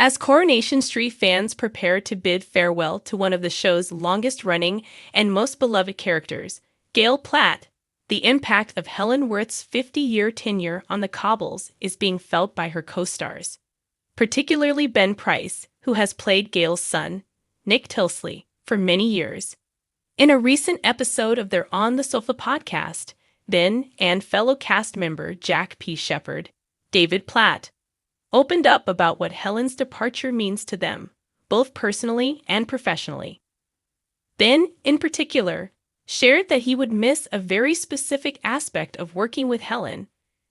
As Coronation Street fans prepare to bid farewell to one of the show's longest-running and most beloved characters, Gail Platt, the impact of Helen Worth's 50-year tenure on the Cobbles is being felt by her co-stars, particularly Ben Price, who has played Gail's son, Nick Tilsley, for many years. In a recent episode of their On the Sofa podcast, Ben and fellow cast member Jack P. Shepherd, David Platt, opened up about what Helen's departure means to them, both personally and professionally. Ben, in particular, shared that he would miss a very specific aspect of working with Helen,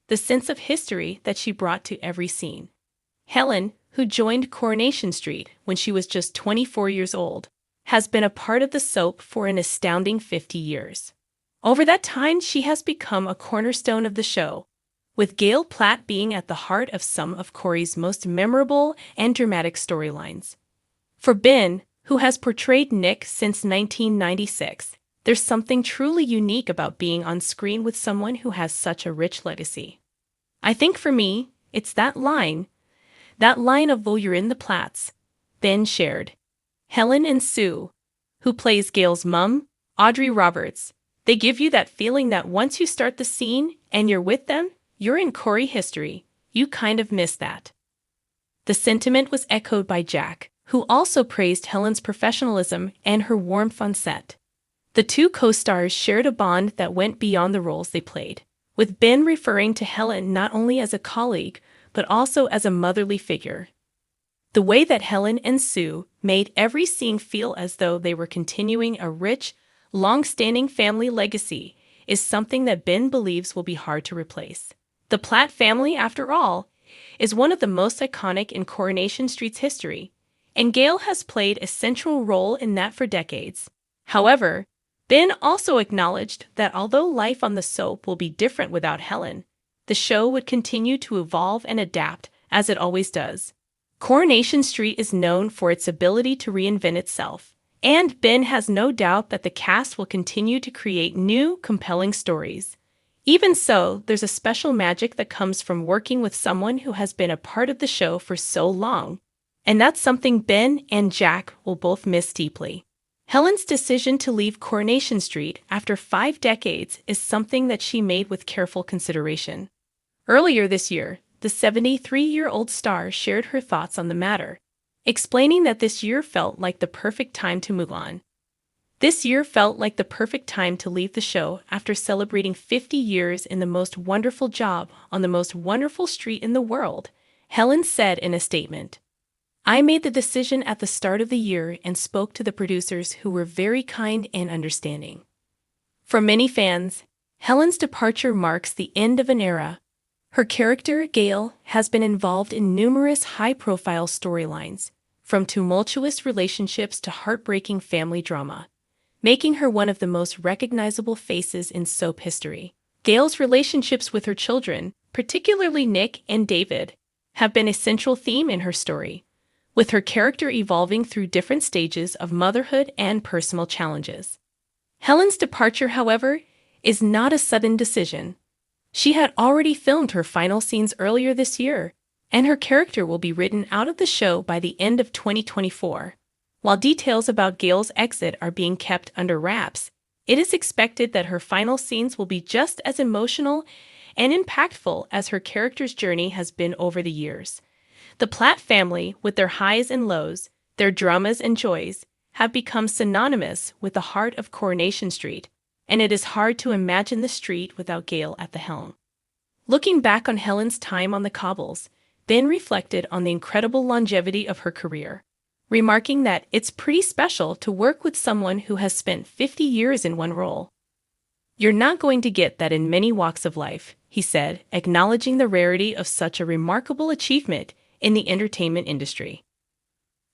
the sense of history that she brought to every scene. Helen, who joined Coronation Street when she was just 24 years old, has been a part of the soap for an astounding 50 years. Over that time, she has become a cornerstone of the show, with Gail Platt being at the heart of some of Corrie's most memorable and dramatic storylines. For Ben, who has portrayed Nick since 1996, there's something truly unique about being on screen with someone who has such a rich legacy. I think for me, it's that line of "Oh, you're in the Platts," Ben shared. Helen and Sue, who plays Gail's mum, Audrey Roberts, they give you that feeling that once you start the scene and you're with them, you're in Corrie history. You kind of miss that. The sentiment was echoed by Jack, who also praised Helen's professionalism and her warmth on set. The two co-stars shared a bond that went beyond the roles they played, with Ben referring to Helen not only as a colleague, but also as a motherly figure. The way that Helen and Sue made every scene feel as though they were continuing a rich, long-standing family legacy is something that Ben believes will be hard to replace. The Platt family, after all, is one of the most iconic in Coronation Street's history, and Gail has played a central role in that for decades. However, Ben also acknowledged that although life on the soap will be different without Helen, the show would continue to evolve and adapt as it always does. Coronation Street is known for its ability to reinvent itself, and Ben has no doubt that the cast will continue to create new, compelling stories. Even so, there's a special magic that comes from working with someone who has been a part of the show for so long, and that's something Ben and Jack will both miss deeply. Helen's decision to leave Coronation Street after 5 decades is something that she made with careful consideration. Earlier this year, the 73-year-old star shared her thoughts on the matter, explaining that this year felt like the perfect time to move on. This year felt like the perfect time to leave the show after celebrating 50 years in the most wonderful job on the most wonderful street in the world, Helen said in a statement. I made the decision at the start of the year and spoke to the producers who were very kind and understanding. For many fans, Helen's departure marks the end of an era. Her character, Gail, has been involved in numerous high-profile storylines, from tumultuous relationships to heartbreaking family drama, making her one of the most recognizable faces in soap history. Gail's relationships with her children, particularly Nick and David, have been a central theme in her story, with her character evolving through different stages of motherhood and personal challenges. Helen's departure, however, is not a sudden decision. She had already filmed her final scenes earlier this year, and her character will be written out of the show by the end of 2024. While details about Gail's exit are being kept under wraps, it is expected that her final scenes will be just as emotional and impactful as her character's journey has been over the years. The Platt family, with their highs and lows, their dramas and joys, have become synonymous with the heart of Coronation Street, and it is hard to imagine the street without Gail at the helm. Looking back on Helen's time on the Cobbles, Ben reflected on the incredible longevity of her career, remarking that it's pretty special to work with someone who has spent 50 years in one role. You're not going to get that in many walks of life, he said, acknowledging the rarity of such a remarkable achievement in the entertainment industry.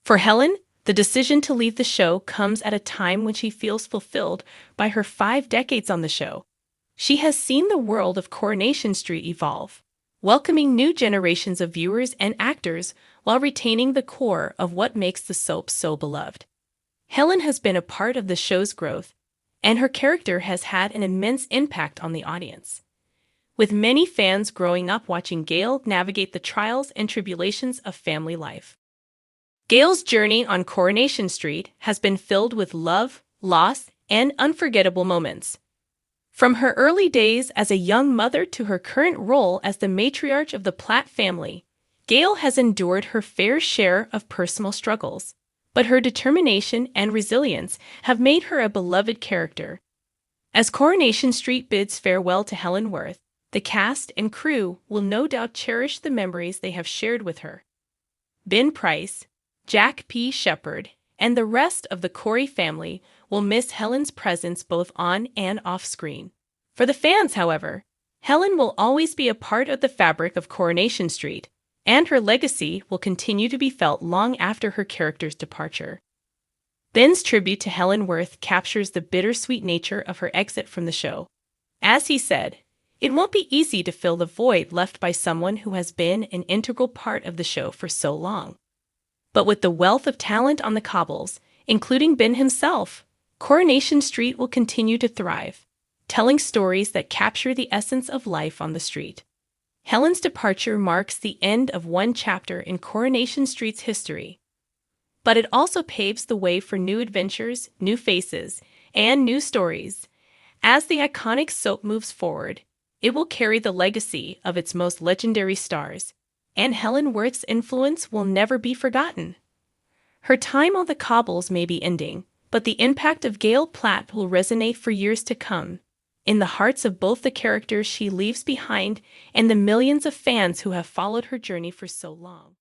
For Helen, the decision to leave the show comes at a time when she feels fulfilled by her 5 decades on the show. She has seen the world of Coronation Street evolve, welcoming new generations of viewers and actors while retaining the core of what makes the soap so beloved. Helen has been a part of the show's growth, and her character has had an immense impact on the audience, with many fans growing up watching Gail navigate the trials and tribulations of family life. Gail's journey on Coronation Street has been filled with love, loss, and unforgettable moments. From her early days as a young mother to her current role as the matriarch of the Platt family, Gail has endured her fair share of personal struggles. But her determination and resilience have made her a beloved character. As Coronation Street bids farewell to Helen Worth, the cast and crew will no doubt cherish the memories they have shared with her. Ben Price, Jack P. Shepherd, and the rest of the Corrie family will miss Helen's presence both on and off screen. For the fans, however, Helen will always be a part of the fabric of Coronation Street, and her legacy will continue to be felt long after her character's departure. Ben's tribute to Helen Worth captures the bittersweet nature of her exit from the show. As he said, "It won't be easy to fill the void left by someone who has been an integral part of the show for so long." But with the wealth of talent on the cobbles, including Ben himself, Coronation Street will continue to thrive, telling stories that capture the essence of life on the street. Helen's departure marks the end of one chapter in Coronation Street's history, but it also paves the way for new adventures, new faces, and new stories. As the iconic soap moves forward, it will carry the legacy of its most legendary stars, and Helen Worth's influence will never be forgotten. Her time on the cobbles may be ending, but the impact of Gail Platt will resonate for years to come, in the hearts of both the characters she leaves behind and the millions of fans who have followed her journey for so long.